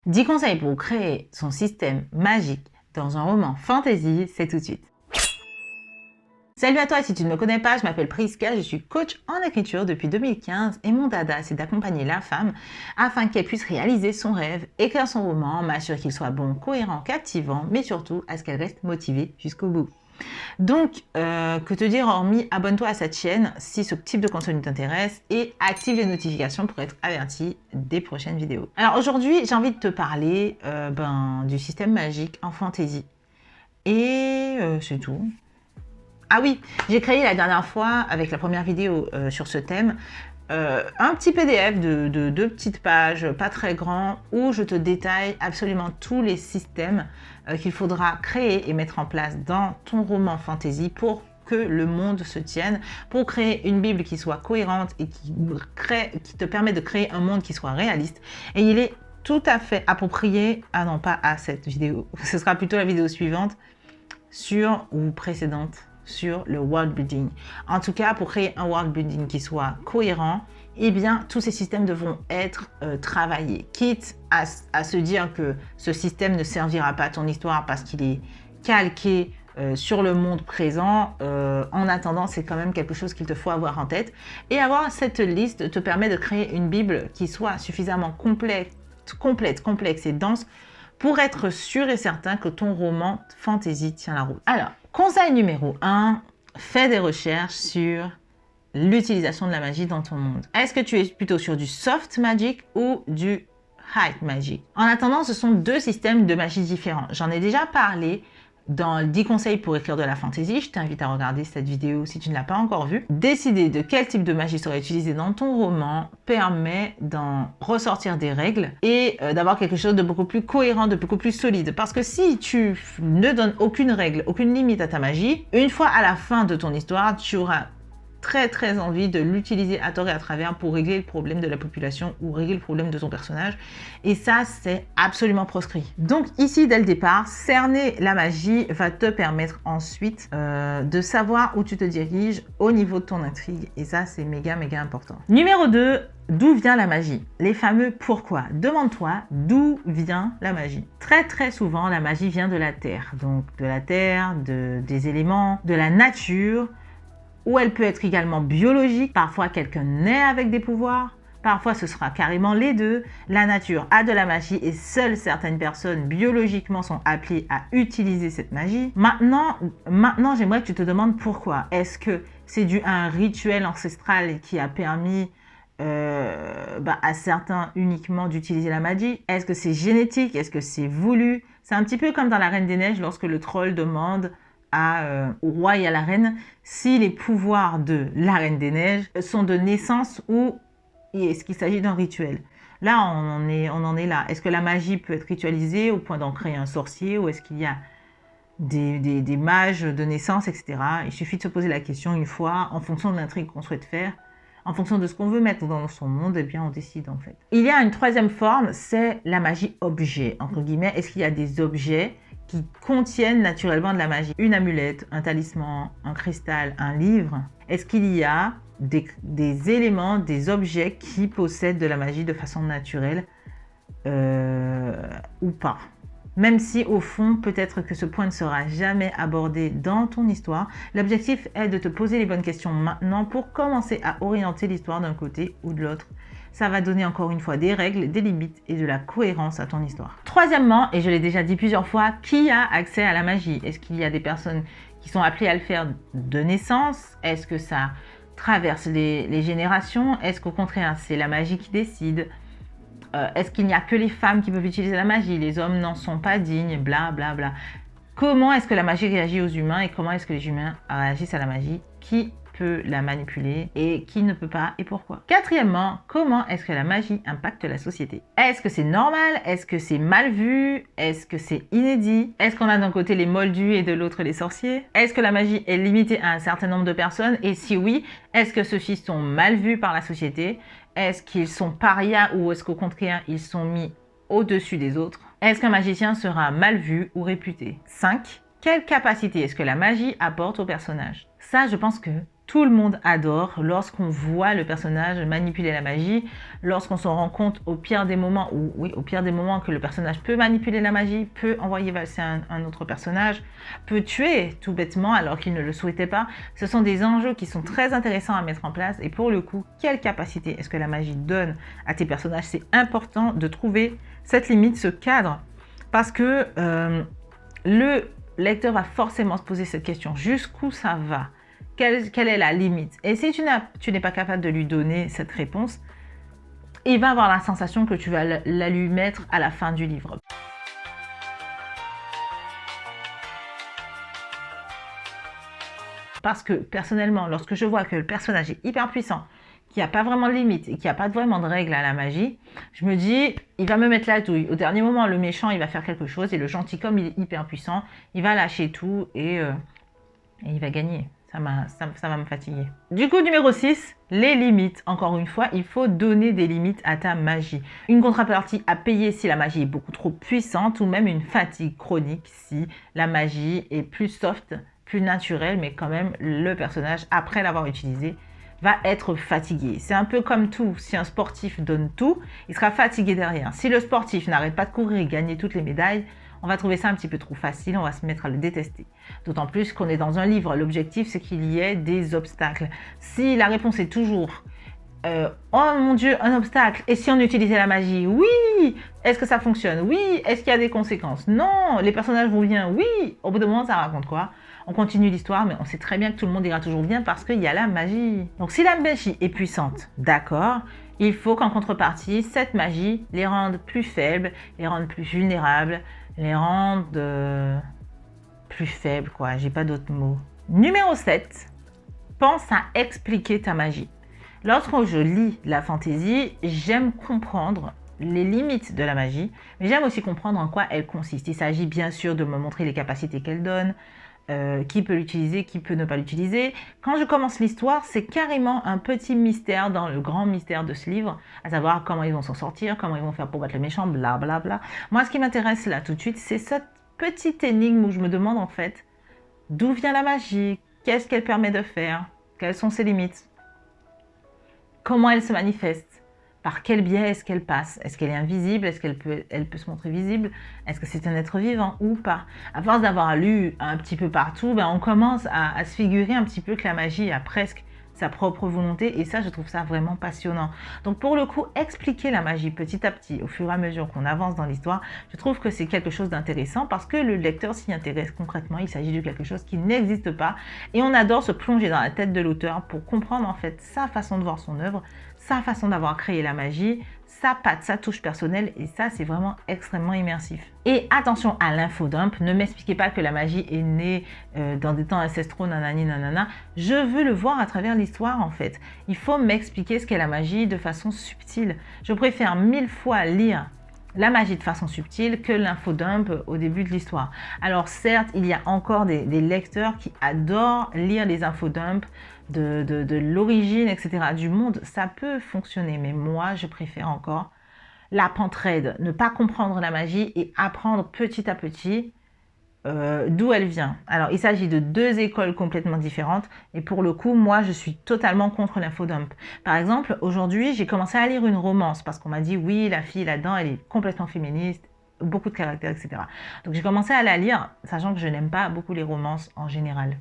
10 conseils pour créer son système magique dans un roman fantasy, c'est tout de suite. Salut à toi, si tu ne me connais pas, je m'appelle Priska, je suis coach en écriture depuis 2015 et mon dada c'est d'accompagner la femme afin qu'elle puisse réaliser son rêve, écrire son roman, m'assurer qu'il soit bon, cohérent, captivant, mais surtout à ce qu'elle reste motivée jusqu'au bout. Donc, que te dire hormis, abonne-toi à cette chaîne si ce type de contenu t'intéresse et active les notifications pour être averti des prochaines vidéos. Alors aujourd'hui, j'ai envie de te parler du système magique en fantasy. Et c'est tout. Ah oui, j'ai créé la dernière fois, avec la première vidéo sur ce thème, un petit PDF de 2 petites pages, pas très grand, où je te détaille absolument tous les systèmes qu'il faudra créer et mettre en place dans ton roman fantasy pour que le monde se tienne, pour créer une Bible qui soit cohérente et qui te permet de créer un monde qui soit réaliste. Et il est tout à fait approprié, ah non pas à cette vidéo, ce sera plutôt la vidéo suivante, ou précédente, sur le world building. En tout cas, pour créer un world building qui soit cohérent, eh bien, tous ces systèmes devront être travaillés. Quitte à se dire que ce système ne servira pas à ton histoire parce qu'il est calqué sur le monde présent. En attendant, c'est quand même quelque chose qu'il te faut avoir en tête. Et avoir cette liste te permet de créer une Bible qui soit suffisamment complète, complexe et dense pour être sûr et certain que ton roman fantasy tient la route. Alors, conseil numéro 1, fais des recherches sur l'utilisation de la magie dans ton monde. Est-ce que tu es plutôt sur du soft magic ou du high magic? En attendant, ce sont 2 systèmes de magie différents. J'en ai déjà parlé dans 10 conseils pour écrire de la fantasy. Je t'invite à regarder cette vidéo si tu ne l'as pas encore vue. Décider de quel type de magie sera utilisé dans ton roman permet d'en ressortir des règles et d'avoir quelque chose de beaucoup plus cohérent, de beaucoup plus solide. Parce que si tu ne donnes aucune règle, aucune limite à ta magie, une fois à la fin de ton histoire, tu auras très envie de l'utiliser à tort et à travers pour régler le problème de la population ou régler le problème de ton personnage. Et ça, c'est absolument proscrit. Donc ici, dès le départ, cerner la magie va te permettre ensuite de savoir où tu te diriges au niveau de ton intrigue. Et ça, c'est méga important. Numéro 2, d'où vient la magie? Les fameux pourquoi. Demande-toi d'où vient la magie. Très souvent, la magie vient de la terre. Donc de la terre, des éléments, de la nature. Ou elle peut être également biologique, parfois quelqu'un naît avec des pouvoirs, parfois ce sera carrément les deux. La nature a de la magie et seules certaines personnes biologiquement sont appelées à utiliser cette magie. Maintenant j'aimerais que tu te demandes pourquoi. Est-ce que c'est dû à un rituel ancestral qui a permis à certains uniquement d'utiliser la magie? Est-ce que c'est génétique? Est-ce que c'est voulu? C'est un petit peu comme dans la Reine des Neiges lorsque le troll demande au roi et à la reine si les pouvoirs de la Reine des Neiges sont de naissance ou est-ce qu'il s'agit d'un rituel. Là, on en est là. Est-ce que la magie peut être ritualisée au point d'en créer un sorcier ou est-ce qu'il y a des mages de naissance, etc. Il suffit de se poser la question une fois en fonction de l'intrigue qu'on souhaite faire. En fonction de ce qu'on veut mettre dans son monde, eh bien, on décide en fait. Il y a une troisième forme, c'est la magie objet, entre guillemets. Est-ce qu'il y a des objets qui contiennent naturellement de la magie? Une amulette, un talisman, un cristal, un livre. Est-ce qu'il y a des éléments, des objets qui possèdent de la magie de façon naturelle ou pas? Même si au fond, peut-être que ce point ne sera jamais abordé dans ton histoire, l'objectif est de te poser les bonnes questions maintenant pour commencer à orienter l'histoire d'un côté ou de l'autre. Ça va donner encore une fois des règles, des limites et de la cohérence à ton histoire. Troisièmement, et je l'ai déjà dit plusieurs fois, qui a accès à la magie? Est-ce qu'il y a des personnes qui sont appelées à le faire de naissance? Est-ce que ça traverse les générations? Est-ce qu'au contraire, c'est la magie qui décide? Est-ce qu'il n'y a que les femmes qui peuvent utiliser la magie? Les hommes n'en sont pas dignes, bla. Comment est-ce que la magie réagit aux humains et comment est-ce que les humains réagissent à la magie? Qui peut la manipuler et qui ne peut pas et pourquoi? Quatrièmement, comment est-ce que la magie impacte la société? Est-ce que c'est normal? Est-ce que c'est mal vu? Est-ce que c'est inédit? Est-ce qu'on a d'un côté les moldus et de l'autre les sorciers? Est-ce que la magie est limitée à un certain nombre de personnes? Et si oui, est-ce que ceux-ci sont mal vus par la société? Est-ce qu'ils sont parias ou est-ce qu'au contraire, ils sont mis au-dessus des autres? Est-ce qu'un magicien sera mal vu ou réputé? 5. Quelle capacité est-ce que la magie apporte au personnage? Ça, je pense que Tout le monde adore lorsqu'on voit le personnage manipuler la magie, lorsqu'on se rend compte au pire des moments, ou oui, au pire des moments que le personnage peut manipuler la magie, peut envoyer valser un autre personnage, peut tuer tout bêtement alors qu'il ne le souhaitait pas. Ce sont des enjeux qui sont très intéressants à mettre en place et pour le coup, quelle capacité est-ce que la magie donne à tes personnages? C'est important de trouver cette limite, ce cadre, parce que le lecteur va forcément se poser cette question, jusqu'où ça va? Quelle est la limite? Et si tu n'es pas capable de lui donner cette réponse, il va avoir la sensation que tu vas la lui mettre à la fin du livre. Parce que personnellement, lorsque je vois que le personnage est hyper puissant, qu'il n'y a pas vraiment de limite et qu'il n'y a pas vraiment de règles à la magie, je me dis, il va me mettre la touille. Au dernier moment, le méchant, il va faire quelque chose et le gentil, comme il est hyper puissant, il va lâcher tout et il va gagner. Ça va me fatiguer. Du coup, numéro 6, les limites. Encore une fois, il faut donner des limites à ta magie. Une contrepartie à payer si la magie est beaucoup trop puissante ou même une fatigue chronique si la magie est plus soft, plus naturelle, mais quand même, le personnage, après l'avoir utilisé, va être fatigué. C'est un peu comme tout. Si un sportif donne tout, il sera fatigué derrière. Si le sportif n'arrête pas de courir et gagner toutes les médailles, on va trouver ça un petit peu trop facile, on va se mettre à le détester. D'autant plus qu'on est dans un livre. L'objectif, c'est qu'il y ait des obstacles. Si la réponse est toujours « Oh mon Dieu, un obstacle ! Et si on utilisait la magie? Oui! Est-ce que ça fonctionne? Oui! Est-ce qu'il y a des conséquences? Non! Les personnages vont bien? Oui! » Au bout d'un moment, ça raconte quoi? On continue l'histoire, mais on sait très bien que tout le monde ira toujours bien parce qu'il y a la magie. Donc si la magie est puissante, d'accord, il faut qu'en contrepartie, cette magie les rende plus faibles, les rende plus vulnérables, les rende plus faibles, quoi. J'ai pas d'autres mots. Numéro 7, pense à expliquer ta magie. Lorsque je lis la fantaisie, j'aime comprendre les limites de la magie, mais j'aime aussi comprendre en quoi elle consiste. Il s'agit bien sûr de me montrer les capacités qu'elle donne, qui peut l'utiliser, qui peut ne pas l'utiliser. Quand je commence l'histoire, c'est carrément un petit mystère dans le grand mystère de ce livre, à savoir comment ils vont s'en sortir, comment ils vont faire pour battre le méchant, blablabla. Bla bla. Moi, ce qui m'intéresse là tout de suite, c'est cette petite énigme où je me demande en fait d'où vient la magie, qu'est-ce qu'elle permet de faire, quelles sont ses limites, comment elle se manifeste. Par quel biais est-ce qu'elle passe? Est-ce qu'elle est invisible? Est-ce qu'elle peut se montrer visible? Est-ce que c'est un être vivant ou pas? À force d'avoir lu un petit peu partout, on commence à se figurer un petit peu que la magie a presque sa propre volonté et ça, je trouve ça vraiment passionnant. Donc pour le coup, expliquer la magie petit à petit, au fur et à mesure qu'on avance dans l'histoire, je trouve que c'est quelque chose d'intéressant parce que le lecteur s'y intéresse concrètement. Il s'agit de quelque chose qui n'existe pas et on adore se plonger dans la tête de l'auteur pour comprendre en fait sa façon de voir son œuvre, sa façon d'avoir créé la magie, sa patte, sa touche personnelle et ça c'est vraiment extrêmement immersif. Et attention à l'infodump, ne m'expliquez pas que la magie est née dans des temps ancestraux, nanani nanana, je veux le voir à travers l'histoire en fait. Il faut m'expliquer ce qu'est la magie de façon subtile. Je préfère 1000 fois lire la magie de façon subtile que l'infodump au début de l'histoire. Alors certes, il y a encore des lecteurs qui adorent lire les infodumps de l'origine, etc., du monde. Ça peut fonctionner, mais moi, je préfère encore la pentraide, ne pas comprendre la magie et apprendre petit à petit d'où elle vient. Alors, il s'agit de deux écoles complètement différentes et pour le coup, moi, je suis totalement contre l'infodump. Par exemple, aujourd'hui, j'ai commencé à lire une romance parce qu'on m'a dit, oui, la fille là-dedans, elle est complètement féministe, beaucoup de caractères, etc. Donc, j'ai commencé à la lire, sachant que je n'aime pas beaucoup les romances en général.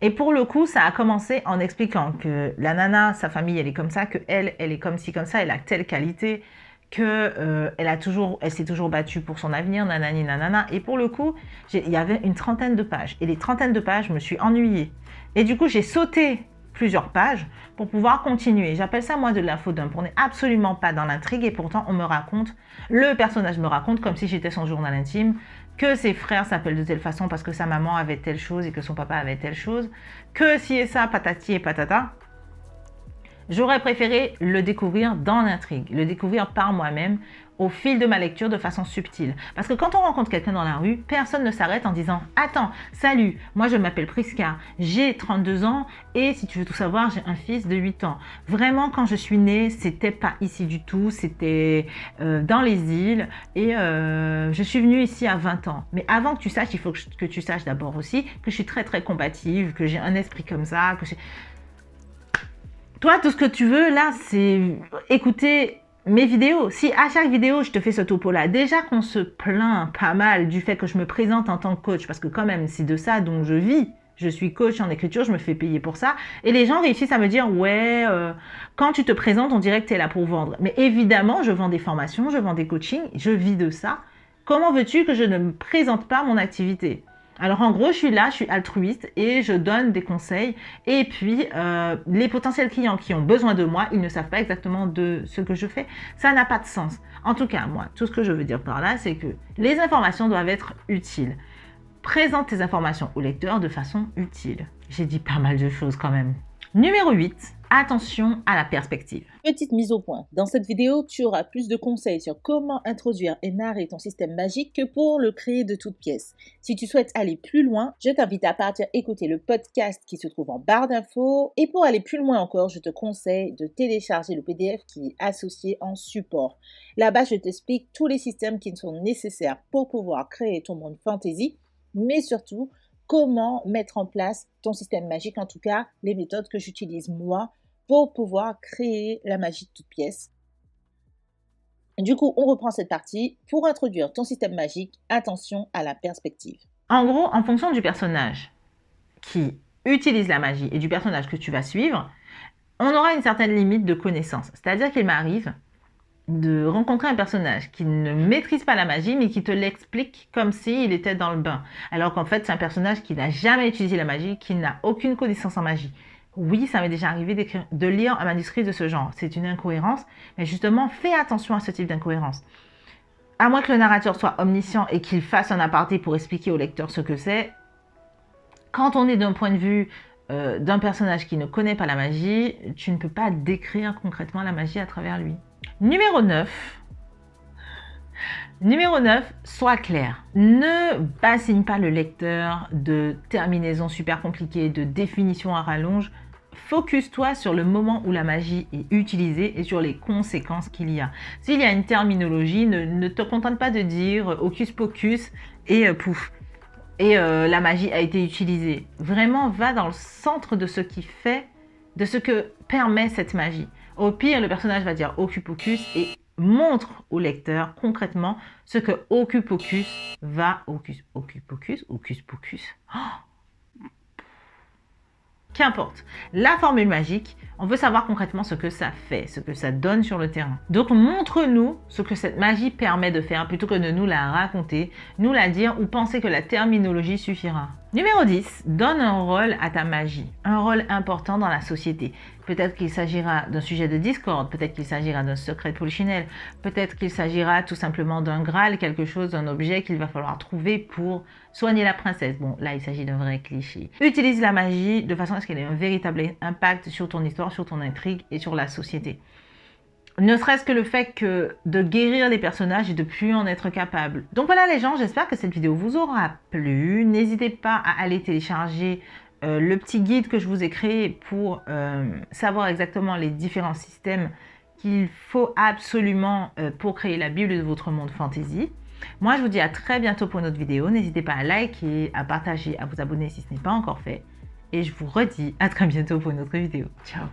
Et pour le coup, ça a commencé en expliquant que la nana, sa famille, elle est comme ça, que elle est comme ci, comme ça, elle a telle qualité, que elle s'est toujours battue pour son avenir, nanani, nanana. Et pour le coup, il y avait une trentaine de pages. Et les trentaines de pages, je me suis ennuyée. Et du coup, j'ai sauté plusieurs pages pour pouvoir continuer. J'appelle ça, moi, de l'infodump. On n'est absolument pas dans l'intrigue et pourtant, le personnage me raconte comme si j'étais son journal intime, que ses frères s'appellent de telle façon parce que sa maman avait telle chose et que son papa avait telle chose, que si et ça, patati et patata. J'aurais préféré le découvrir dans l'intrigue, le découvrir par moi-même au fil de ma lecture de façon subtile. Parce que quand on rencontre quelqu'un dans la rue, personne ne s'arrête en disant « Attends, salut, moi je m'appelle Prisca, j'ai 32 ans et si tu veux tout savoir, j'ai un fils de 8 ans. » Vraiment, quand je suis née, c'était pas ici du tout, c'était dans les îles et je suis venue ici à 20 ans. Mais avant que tu saches, il faut que tu saches d'abord aussi que je suis très très combative, que j'ai un esprit comme ça, Toi, tout ce que tu veux là, c'est écouter mes vidéos. Si à chaque vidéo, je te fais ce topo-là, déjà qu'on se plaint pas mal du fait que je me présente en tant que coach, parce que quand même, c'est de ça dont je vis. Je suis coach en écriture, je me fais payer pour ça. Et les gens réussissent à me dire, ouais, quand tu te présentes, on dirait que tu es là pour vendre. Mais évidemment, je vends des formations, je vends des coachings, je vis de ça. Comment veux-tu que je ne me présente pas mon activité ? Alors en gros, je suis là, je suis altruiste et je donne des conseils. Et puis, les potentiels clients qui ont besoin de moi, ils ne savent pas exactement de ce que je fais. Ça n'a pas de sens. En tout cas, moi, tout ce que je veux dire par là, c'est que les informations doivent être utiles. Présente tes informations au lecteur de façon utile. J'ai dit pas mal de choses quand même. Numéro 8, attention à la perspective. Petite mise au point. Dans cette vidéo, tu auras plus de conseils sur comment introduire et narrer ton système magique que pour le créer de toutes pièces. Si tu souhaites aller plus loin, je t'invite à partir écouter le podcast qui se trouve en barre d'infos. Et pour aller plus loin encore, je te conseille de télécharger le PDF qui est associé en support. Là-bas, je t'explique tous les systèmes qui sont nécessaires pour pouvoir créer ton monde fantasy, mais surtout, comment mettre en place ton système magique, en tout cas les méthodes que j'utilise moi pour pouvoir créer la magie de toutes pièces. Du coup, on reprend cette partie. Pour introduire ton système magique, attention à la perspective. En gros, en fonction du personnage qui utilise la magie et du personnage que tu vas suivre, on aura une certaine limite de connaissance. C'est-à-dire qu'il m'arrive de rencontrer un personnage qui ne maîtrise pas la magie, mais qui te l'explique comme s'il était dans le bain. Alors qu'en fait, c'est un personnage qui n'a jamais utilisé la magie, qui n'a aucune connaissance en magie. Oui, ça m'est déjà arrivé de lire un manuscrit de ce genre. C'est une incohérence, mais justement, fais attention à ce type d'incohérence. À moins que le narrateur soit omniscient et qu'il fasse un aparté pour expliquer au lecteur ce que c'est, quand on est d'un point de vue d'un personnage qui ne connaît pas la magie, tu ne peux pas décrire concrètement la magie à travers lui. Numéro 9, sois clair. Ne bassine pas le lecteur de terminaisons super compliquées, de définitions à rallonge. Focus-toi sur le moment où la magie est utilisée et sur les conséquences qu'il y a. S'il y a une terminologie, ne te contente pas de dire hocus pocus et pouf. Et la magie a été utilisée. Vraiment, va dans le centre de ce qui fait, de ce que permet cette magie. Au pire, le personnage va dire hocus pocus et montre au lecteur concrètement ce que hocus pocus va... Hocus pocus. Oh, qu'importe. La formule magique, on veut savoir concrètement ce que ça fait, ce que ça donne sur le terrain. Donc, montre-nous ce que cette magie permet de faire plutôt que de nous la raconter, nous la dire ou penser que la terminologie suffira. Numéro 10, donne un rôle à ta magie, un rôle important dans la société. Peut-être qu'il s'agira d'un sujet de discorde, peut-être qu'il s'agira d'un secret de polichinelle, peut-être qu'il s'agira tout simplement d'un Graal, quelque chose, d'un objet qu'il va falloir trouver pour soigner la princesse. Bon, là, il s'agit d'un vrai cliché. Utilise la magie de façon à ce qu'elle ait un véritable impact sur ton histoire, sur ton intrigue et sur la société. Ne serait-ce que le fait de guérir les personnages et de plus en être capable. Donc voilà les gens, j'espère que cette vidéo vous aura plu. N'hésitez pas à aller télécharger le petit guide que je vous ai créé pour savoir exactement les différents systèmes qu'il faut absolument pour créer la Bible de votre monde fantasy. Moi, je vous dis à très bientôt pour une autre vidéo. N'hésitez pas à liker, à partager, à vous abonner si ce n'est pas encore fait. Et je vous redis à très bientôt pour une autre vidéo. Ciao!